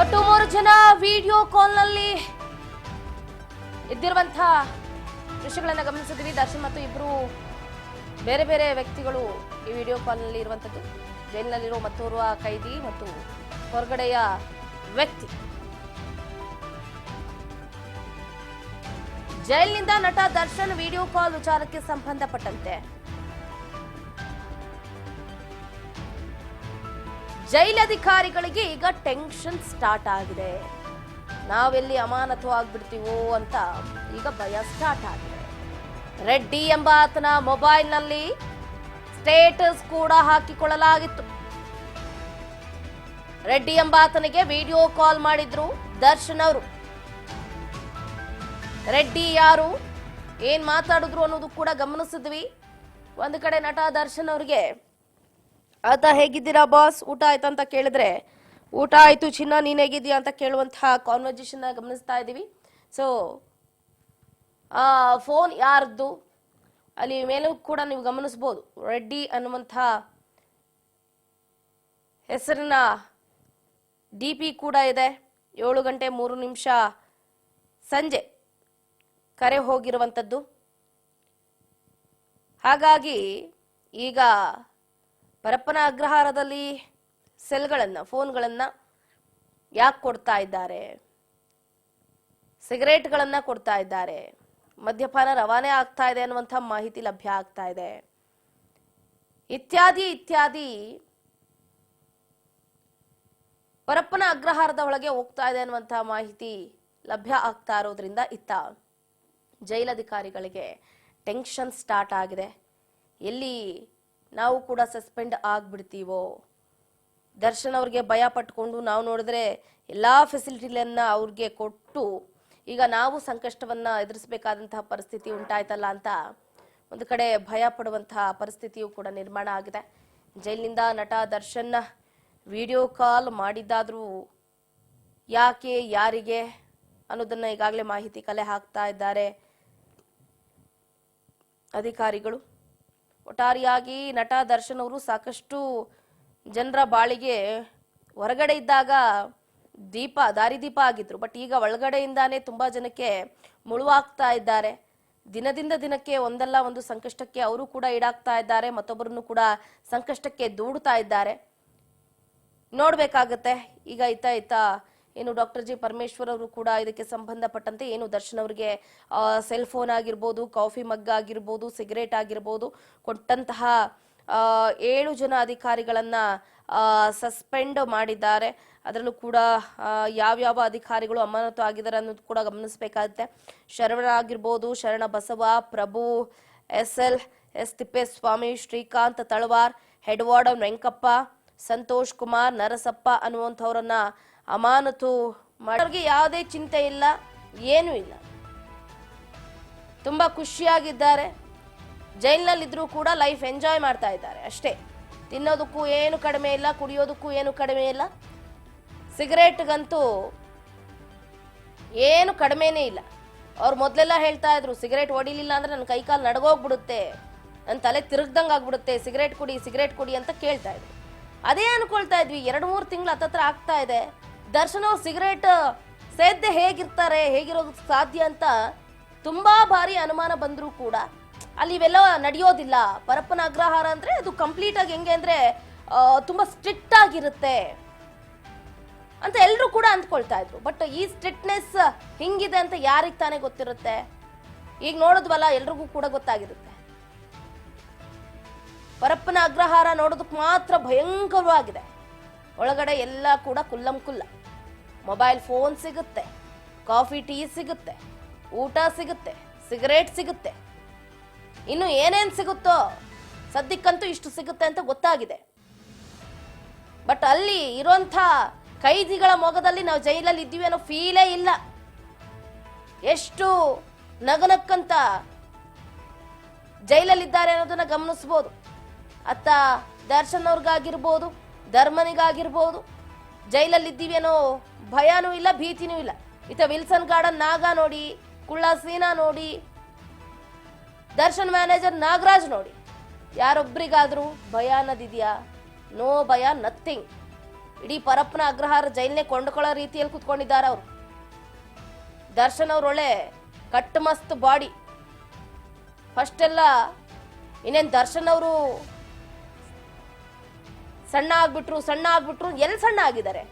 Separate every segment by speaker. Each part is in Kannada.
Speaker 1: ಒಟ್ಟು 3 ಜನ ವಿಡಿಯೋ ಕಾಲ್ನಲ್ಲಿ ಇದ್ದಿರುವಂತಹ ದೃಶ್ಯಗಳನ್ನು ಗಮನಿಸಿದ್ವಿ. ದರ್ಶನ್ ಮತ್ತು ಇಬ್ಬರು ಬೇರೆ ಬೇರೆ ವ್ಯಕ್ತಿಗಳು ಈ ವಿಡಿಯೋ ಕಾಲ್ನಲ್ಲಿ ಇರುವಂತದ್ದು. ಜೈಲಿನಲ್ಲಿರೋ ಮತ್ತೋರ್ವ ಕೈದಿ ಮತ್ತು ಹೊರಗಡೆಯ ವ್ಯಕ್ತಿ. ಜೈಲಿನಿಂದ ನಟ ದರ್ಶನ್ ವಿಡಿಯೋ ಕಾಲ್ ವಿಚಾರಕ್ಕೆ ಸಂಬಂಧಪಟ್ಟಂತೆ ಜೈಲಧಿಕಾರಿಗಳಿಗೆ ಈಗ ಟೆನ್ಷನ್ ಸ್ಟಾರ್ಟ್ ಆಗಿದೆ. ನಾವೆಲ್ಲಿ ಅಮಾನತು ಆಗ್ಬಿಡ್ತೀವೋ ಅಂತ ಈಗ ಭಯ ಸ್ಟಾರ್ಟ್ ಆಗಿದೆ. ರೆಡ್ಡಿ ಎಂಬ ಆತನ ಮೊಬೈಲ್ನಲ್ಲಿ ಸ್ಟೇಟಸ್ ಕೂಡ ಹಾಕಿಕೊಳ್ಳಲಾಗಿತ್ತು. ರೆಡ್ಡಿ ಎಂಬ ಆತನಿಗೆ ವಿಡಿಯೋ ಕಾಲ್ ಮಾಡಿದ್ರು ದರ್ಶನ್ ಅವರು. ರೆಡ್ಡಿ ಯಾರು, ಏನ್ ಮಾತಾಡಿದ್ರು ಅನ್ನೋದು ಕೂಡ ಗಮನಿಸಿದ್ವಿ. ಒಂದು ಕಡೆ ನಟ ದರ್ಶನ್ ಅವ್ರಿಗೆ ಆತ ಹೇಗಿದ್ದೀರಾ ಬಾಸ್, ಊಟ ಆಯ್ತಾ ಅಂತ ಕೇಳಿದ್ರೆ ಊಟ ಆಯ್ತು ಚಿನ್ನ, ನೀನ್ ಹೇಗಿದ್ದೀಯಾ ಅಂತ ಕೇಳುವಂತಹ ಕಾನ್ವರ್ಸೇಷನ್ ಗಮನಿಸ್ತಾ ಇದ್ದೀವಿ. ಸೊ ಆ ಫೋನ್ ಯಾರ್ದು ಅಲ್ಲಿ ಮೇಲೂ ಕೂಡ ನೀವು ಗಮನಿಸಬಹುದು. ರೆಡ್ಡಿ ಅನ್ನುವಂಥ ಹೆಸರಿನ DP ಕೂಡ ಇದೆ. 7 ಗಂಟೆ 3 ನಿಮಿಷ ಸಂಜೆ ಕರೆ ಹೋಗಿರುವಂಥದ್ದು. ಹಾಗಾಗಿ ಈಗ ಪರಪ್ಪನ ಅಗ್ರಹಾರದಲ್ಲಿ ಫೋನ್ಗಳನ್ನ ಯಾಕೆ ಕೊಡ್ತಾ ಇದ್ದಾರೆ, ಸಿಗರೇಟ್ಗಳನ್ನ ಕೊಡ್ತಾ ಇದ್ದಾರೆ, ಮದ್ಯಪಾನ ರವಾನೆ ಆಗ್ತಾ ಇದೆ ಅನ್ನುವಂಥ ಮಾಹಿತಿ ಲಭ್ಯ ಆಗ್ತಾ ಇದೆ, ಇತ್ಯಾದಿ ಇತ್ಯಾದಿ ಪರಪ್ಪನ ಅಗ್ರಹಾರದ ಒಳಗೆ ಹೋಗ್ತಾ ಇದೆ ಅನ್ನುವಂಥ ಮಾಹಿತಿ ಲಭ್ಯ ಆಗ್ತಾ ಇರೋದ್ರಿಂದ ಇತ್ತ ಜೈಲಧಿಕಾರಿಗಳಿಗೆ ಟೆನ್ಷನ್ ಸ್ಟಾರ್ಟ್ ಆಗಿದೆ. ಎಲ್ಲಿ ನಾವು ಕೂಡ ಸಸ್ಪೆಂಡ್ ಆಗ್ಬಿಡ್ತೀವೋ, ದರ್ಶನ್ ಅವ್ರಿಗೆ ಭಯ ಪಟ್ಕೊಂಡು ನಾವು ನೋಡಿದ್ರೆ ಎಲ್ಲಾ ಫೆಸಿಲಿಟಿಗಳನ್ನ ಅವ್ರಿಗೆ ಕೊಟ್ಟು ಈಗ ನಾವು ಸಂಕಷ್ಟವನ್ನ ಎದುರಿಸಬೇಕಾದಂತಹ ಪರಿಸ್ಥಿತಿ ಉಂಟಾಯ್ತಲ್ಲ ಅಂತ ಒಂದು ಕಡೆ ಭಯ ಪಡುವಂತಹ ಪರಿಸ್ಥಿತಿಯು ಕೂಡ ನಿರ್ಮಾಣ ಆಗಿದೆ. ಜೈಲಿನಿಂದ ನಟ ದರ್ಶನ್ ವಿಡಿಯೋ ಕಾಲ್ ಮಾಡಿದ್ದಾದ್ರೂ ಯಾಕೆ, ಯಾರಿಗೆ ಅನ್ನೋದನ್ನ ಈಗಾಗಲೇ ಮಾಹಿತಿ ಕಲೆ ಹಾಕ್ತಾ ಇದ್ದಾರೆ ಅಧಿಕಾರಿಗಳು. ಒಟ್ಟಾರೆಯಾಗಿ ನಟ ದರ್ಶನ್ ಅವರು ಸಾಕಷ್ಟು ಜನರ ಬಾಳಿಗೆ ಹೊರಗಡೆ ಇದ್ದಾಗ ದಾರಿದೀಪ ಆಗಿದ್ರು. ಬಟ್ ಈಗ ಒಳಗಡೆಯಿಂದಾನೇ ತುಂಬಾ ಜನಕ್ಕೆ ಮುಳುವಾಗ್ತಾ ಇದ್ದಾರೆ. ದಿನದಿಂದ ದಿನಕ್ಕೆ ಒಂದಲ್ಲ ಒಂದು ಸಂಕಷ್ಟಕ್ಕೆ ಅವರು ಕೂಡ ಈಡಾಗ್ತಾ ಇದ್ದಾರೆ, ಮತ್ತೊಬ್ಬರನ್ನು ಕೂಡ ಸಂಕಷ್ಟಕ್ಕೆ ದೂಡ್ತಾ ಇದ್ದಾರೆ. ನೋಡ್ಬೇಕಾಗತ್ತೆ. ಈಗ ಇತ್ತ ಏನು ಡಾಕ್ಟರ್ ಜಿ ಪರಮೇಶ್ವರ್ ಅವರು ಕೂಡ ಇದಕ್ಕೆ ಸಂಬಂಧಪಟ್ಟಂತೆ ಏನು ದರ್ಶನ್ ಅವರಿಗೆ ಸೆಲ್ ಫೋನ್ ಆಗಿರ್ಬೋದು, ಕಾಫಿ ಮಗ್ ಆಗಿರ್ಬೋದು, ಸಿಗರೇಟ್ ಆಗಿರ್ಬೋದು ಕೊಟ್ಟಂತಹ 7 ಜನ ಅಧಿಕಾರಿಗಳನ್ನ ಸಸ್ಪೆಂಡ್ ಮಾಡಿದ್ದಾರೆ. ಅದರಲ್ಲೂ ಕೂಡ ಯಾವ್ಯಾವ ಅಧಿಕಾರಿಗಳು ಅಮಾನತು ಆಗಿದ್ದಾರೆ ಅನ್ನೋದು ಕೂಡ ಗಮನಿಸಬೇಕಾಗುತ್ತೆ. ಶರವಣ ಆಗಿರ್ಬೋದು, Sharana Basava, Prabhu, SL, S Thippeswamy, Srikanth Talwar, head warden Venkappa, Santosh Kumar, Narasappa ಅನ್ನುವಂಥವ್ರನ್ನ ಅಮಾನತು ಮಾಡೋರಿಗೆ ಯಾವುದೇ ಚಿಂತೆ ಇಲ್ಲ, ಏನೂ ಇಲ್ಲ. ತುಂಬಾ ಖುಷಿಯಾಗಿದ್ದಾರೆ. ಜೈಲಿನಲ್ಲಿದ್ರೂ ಕೂಡ ಲೈಫ್ ಎಂಜಾಯ್ ಮಾಡ್ತಾ ಇದ್ದಾರೆ ಅಷ್ಟೇ. ತಿನ್ನೋದಕ್ಕೂ ಏನು ಕಡಿಮೆ ಇಲ್ಲ, ಕುಡಿಯೋದಕ್ಕೂ ಏನು ಕಡಿಮೆ ಇಲ್ಲ, ಸಿಗರೇಟ್ಗಂತೂ ಏನು ಕಡಿಮೆನೇ ಇಲ್ಲ. ಅವ್ರು ಮೊದಲೆಲ್ಲ ಹೇಳ್ತಾ ಇದ್ರು ಸಿಗರೇಟ್ ಹೊಡಿಲಿಲ್ಲ ಅಂದ್ರೆ ನನ್ನ ಕೈಕಾಲು ನಡಗೋಗ್ಬಿಡುತ್ತೆ, ನನ್ನ ತಲೆ ತಿರುಗ್ದಂಗೆ ಆಗ್ಬಿಡುತ್ತೆ, ಸಿಗರೇಟ್ ಕುಡಿ ಅಂತ ಕೇಳ್ತಾ ಇದ್ರು. ಅದೇ ಅನ್ಕೊಳ್ತಾ ಇದ್ವಿ. 2-3 ತಿಂಗಳು ಹತ್ತತ್ರ ಆಗ್ತಾ ಇದೆ. ದರ್ಶನ್ ಅವ್ರು ಸಿಗರೇಟ್ ಸೇದ್ದೆ ಹೇಗಿರ್ತಾರೆ, ಹೇಗಿರೋದಕ್ಕೆ ಸಾಧ್ಯ ಅಂತ ತುಂಬಾ ಬಾರಿ ಅನುಮಾನ ಬಂದರೂ ಕೂಡ ಅಲ್ಲಿ ಇವೆಲ್ಲ ನಡೆಯೋದಿಲ್ಲ. ಪರಪ್ಪನ ಅಗ್ರಹಾರ ಅಂದ್ರೆ ಅದು ಕಂಪ್ಲೀಟ್ ಆಗಿ ಹೆಂಗೆ ಅಂದ್ರೆ ತುಂಬಾ ಸ್ಟ್ರಿಕ್ಟ್ ಆಗಿರುತ್ತೆ ಅಂತ ಎಲ್ಲರೂ ಕೂಡ ಅಂದ್ಕೊಳ್ತಾ ಇದ್ರು. ಬಟ್ ಈ ಸ್ಟ್ರಿಕ್ಟ್ನೆಸ್ ಹಿಂಗಿದೆ ಅಂತ ಯಾರಿಗೆ ತಾನೇ ಗೊತ್ತಿರುತ್ತೆ. ಈಗ ನೋಡಿದ್ವಲ್ಲ, ಎಲ್ರಿಗೂ ಕೂಡ ಗೊತ್ತಾಗಿರುತ್ತೆ. ಪರಪ್ಪನ ಅಗ್ರಹಾರ ನೋಡೋದಕ್ಕೆ ಮಾತ್ರ ಭಯಂಕರವಾಗಿದೆ. ಒಳಗಡೆ ಎಲ್ಲ ಕೂಡ ಕುಲ್ಲಂ ಕುಲ್ಲ. ಮೊಬೈಲ್ ಫೋನ್ ಸಿಗುತ್ತೆ, ಕಾಫಿ ಟೀ ಸಿಗುತ್ತೆ, ಊಟ ಸಿಗುತ್ತೆ, ಸಿಗರೇಟ್ ಸಿಗುತ್ತೆ, ಇನ್ನು ಏನೇನ್ ಸಿಗುತ್ತೋ ಸದ್ಯಕ್ಕಂತೂ ಇಷ್ಟು ಸಿಗುತ್ತೆ ಅಂತ ಗೊತ್ತಾಗಿದೆ. ಬಟ್ ಅಲ್ಲಿ ಇರುವಂಥ ಕೈದಿಗಳ ಮೊಗದಲ್ಲಿ ನಾವು ಜೈಲಲ್ಲಿ ಇದ್ದೀವಿ ಅನ್ನೋ ಫೀಲೇ ಇಲ್ಲ. ಎಷ್ಟು ನಗನಕ್ಕಂತ ಜೈಲಲ್ಲಿದ್ದಾರೆ ಅನ್ನೋದನ್ನ ಗಮನಿಸಬಹುದು. ಅತ್ತ ದರ್ಶನ್ ಅವ್ರಿಗಾಗಿರ್ಬೋದು, ಧರ್ಮನಿಗಾಗಿರ್ಬೋದು, ಜೈಲಲ್ಲಿದ್ದೀವಿ ಅನ್ನೋ ಭಯನೂ ಇಲ್ಲ, ಭೀತಿನೂ ಇಲ್ಲ. ಇತ್ತ ವಿಲ್ಸನ್ ಗಾರ್ಡನ್ ನಾಗ ನೋಡಿ, ಕುಳ್ಳ ಸೀನಾ ನೋಡಿ, ದರ್ಶನ್ ಮ್ಯಾನೇಜರ್ ನಾಗರಾಜ್ ನೋಡಿ, ಯಾರೊಬ್ಬರಿಗಾದ್ರೂ ಭಯ ಅನ್ನೋದಿದೆಯಾ? ನೋ ಭಯ, ನಥಿಂಗ್. ಇಡೀ ಪರಪ್ಪನ ಅಗ್ರಹಾರ ಜೈಲ್ನೇ ಕೊಂಡ್ಕೊಳ್ಳೋ ರೀತಿಯಲ್ಲಿ ಕುತ್ಕೊಂಡಿದ್ದಾರೆ ಅವರು. ದರ್ಶನ್ ಅವ್ರ ಒಳ್ಳೆ ಕಟ್ ಮಸ್ತ್ ಬಾಡಿ. ಫಸ್ಟ್ ಎಲ್ಲ ಇನ್ನೇನ್ ದರ್ಶನ್ ಅವರು ಸಣ್ಣ ಆಗ್ಬಿಟ್ರು ಎಲ್ಲಿ ಸಣ್ಣ ಆಗಿದ್ದಾರೆ,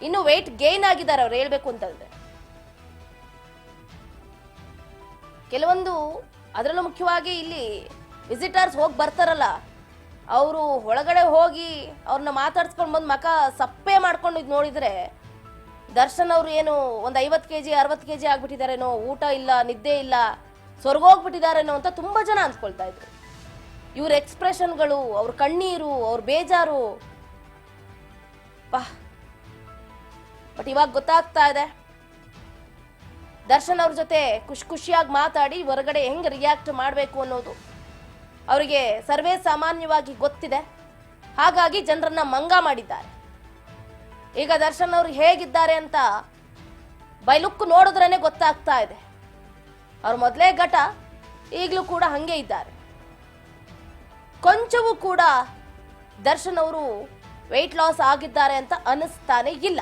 Speaker 1: ಇನ್ನು ವೆಯ್ಟ್ ಗೇನ್ ಆಗಿದ್ದಾರೆ ಅವ್ರು ಹೇಳ್ಬೇಕು ಅಂತಂದ್ರೆ. ಕೆಲವೊಂದು ಅದರಲ್ಲೂ ಮುಖ್ಯವಾಗಿ ಇಲ್ಲಿ ವಿಸಿಟರ್ಸ್ ಹೋಗಿ ಬರ್ತಾರಲ್ಲ, ಅವರು ಒಳಗಡೆ ಹೋಗಿ ಅವ್ರನ್ನ ಮಾತಾಡ್ಸ್ಕೊಂಡು ಬಂದು ಮಕ ಸಪ್ಪೆ ಮಾಡ್ಕೊಂಡು ಇದು ನೋಡಿದ್ರೆ ದರ್ಶನ್ ಅವರು ಏನು ಒಂದು 50 kg 60 kg ಆಗ್ಬಿಟ್ಟಿದಾರೇನೋ, ಊಟ ಇಲ್ಲ, ನಿದ್ದೆ ಇಲ್ಲ, ಸ್ವರ್ಗೋಗ್ಬಿಟ್ಟಿದಾರೇನೋ ಅಂತ ತುಂಬಾ ಜನ ಅಂದ್ಕೊಳ್ತಾ ಇದ್ರು. ಇವ್ರ ಎಕ್ಸ್ಪ್ರೆಷನ್ಗಳು, ಅವ್ರ ಕಣ್ಣೀರು, ಅವ್ರ ಬೇಜಾರು, ಬಟ್ ಇವಾಗ ಗೊತ್ತಾಗ್ತಾ ಇದೆ ದರ್ಶನ್ ಅವ್ರ ಜೊತೆ ಖುಷಿಯಾಗಿ ಮಾತಾಡಿ ಹೊರಗಡೆ ಹೆಂಗ್ ರಿಯಾಕ್ಟ್ ಮಾಡಬೇಕು ಅನ್ನೋದು ಅವರಿಗೆ ಸರ್ವೇ ಸಾಮಾನ್ಯವಾಗಿ ಗೊತ್ತಿದೆ. ಹಾಗಾಗಿ ಜನರನ್ನ ಮಂಗ ಮಾಡಿದ್ದಾರೆ. ಈಗ ದರ್ಶನ್ ಅವರು ಹೇಗಿದ್ದಾರೆ ಅಂತ ಬೈ ಲುಕ್ ನೋಡಿದ್ರೇನೆ ಗೊತ್ತಾಗ್ತಾ ಇದೆ. ಅವ್ರ ಮೊದಲೇ ಘಟ, ಈಗಲೂ ಕೂಡ ಹಂಗೆ ಇದ್ದಾರೆ. ಕೊಂಚವೂ ಕೂಡ ದರ್ಶನ್ ಅವರು ವೆಯ್ಟ್ ಲಾಸ್ ಆಗಿದ್ದಾರೆ ಅಂತ ಅನಿಸ್ತಾನೆ ಇಲ್ಲ.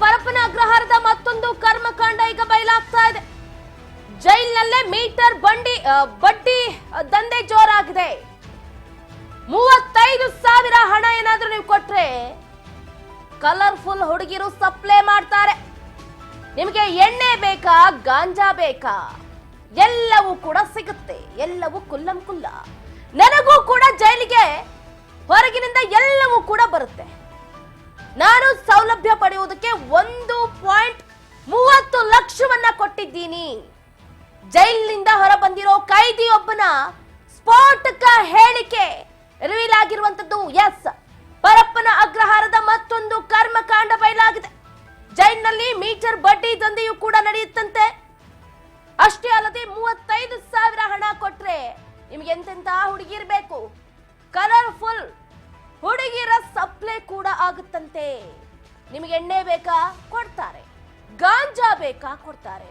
Speaker 1: ಪರಪ್ಪನ ಅಗ್ರಹಾರದ ಮತ್ತೊಂದು ಕರ್ಮಕಾಂಡ ಈಗ ಬಯಲಾಗ್ತಾ ಇದೆ. ಜೈಲಿನಲ್ಲೇ ಮೀಟರ್ ಬಡ್ಡಿ ದಂಧೆ ಜೋರಾಗಿದೆ. 35,000 ಹಣ ಏನಾದ್ರೂ ನೀವು ಕೊಟ್ರೆ ಕಲರ್ಫುಲ್ ಹುಡುಗಿರು ಸಪ್ಲೈ ಮಾಡ್ತಾರೆ. ನಿಮಗೆ ಎಣ್ಣೆ ಬೇಕಾ, ಗಾಂಜಾ ಬೇಕಾ, ಎಲ್ಲವೂ ಕೂಡ ಸಿಗುತ್ತೆ. ಎಲ್ಲವೂ ಕುಲ್ಲಂ ಕುಲ್ಲ. ನನಗೂ ಕೂಡ ಜೈಲಿಗೆ ಹೊರಗಿನಿಂದ ಎಲ್ಲವೂ ಕೂಡ ಬರುತ್ತೆ. ನಾನು ಸೌಲಭ್ಯ ಪಡೆಯುವುದಕ್ಕೆ 1.30 ಲಕ್ಷವನ್ನ ಕೊಟ್ಟಿದ್ದೀನಿ. ಜೈಲಿನಿಂದ ಹೊರ ಬಂದಿರೋ ಕೈದಿಯೊಬ್ಬನ ಸ್ಫೋಟಕ ಹೇಳಿಕೆ ರಿವೀಲ್ ಆಗಿರುವಂತದ್ದು. ಎಸ್, ಪರಪ್ಪನ ಅಗ್ರಹಾರದ ಮತ್ತೊಂದು ಕರ್ಮಕಾಂಡ ಬಯಲಾಗಿದೆ. ಜೈಲಿನಲ್ಲಿ ಮೀಟರ್ ಬಡ್ಡಿ ದಂಧೆಯೂ ಕೂಡ ನಡೆಯುತ್ತಂತೆ. ಅಷ್ಟೇ ಅಲ್ಲದೆ 35,000 ಹಣ ಕೊಟ್ರೆ ನಿಮ್ಗೆ ಎಂತೆಂತ ಹುಡುಗಿರ್ಬೇಕು, ಕಲರ್ಫುಲ್ ಹುಡುಗಿರ ಸಪ್ಲೈ ಕೂಡ ಆಗುತ್ತಂತೆ. ನಿಮಗೆ ಎಣ್ಣೆ ಬೇಕಾ, ಕೊಡ್ತಾರೆ. ಗಾಂಜಾ ಬೇಕಾ, ಕೊಡ್ತಾರೆ.